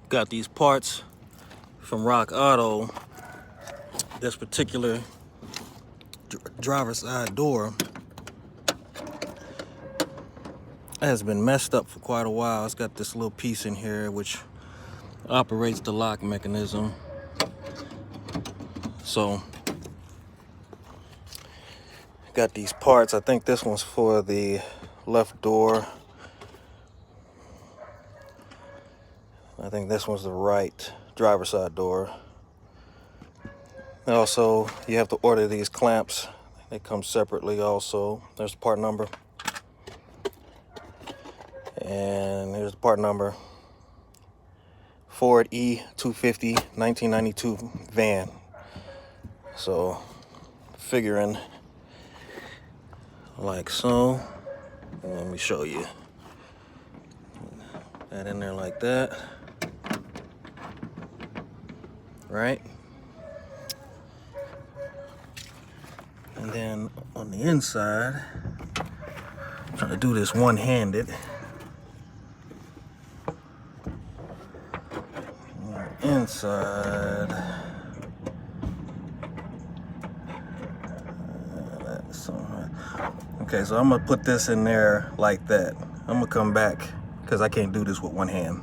Got these parts from Rock Auto. This particular driver's side door has been messed up for quite a while. It's got this little piece in here which operates the lock mechanism. So got these parts. I think this one's for the left door. I think this one's the right driver's side door. And also, you have to order these clamps. They come separately also. There's the part number. And here's the part number. Ford E250 1992 van. So, figuring like so. Let me show you. That in there like that. Right? And then on the inside, I'm trying to do this one-handed. Inside, okay, so I'm gonna put this in there like that. I'm gonna come back because I can't do this with one hand.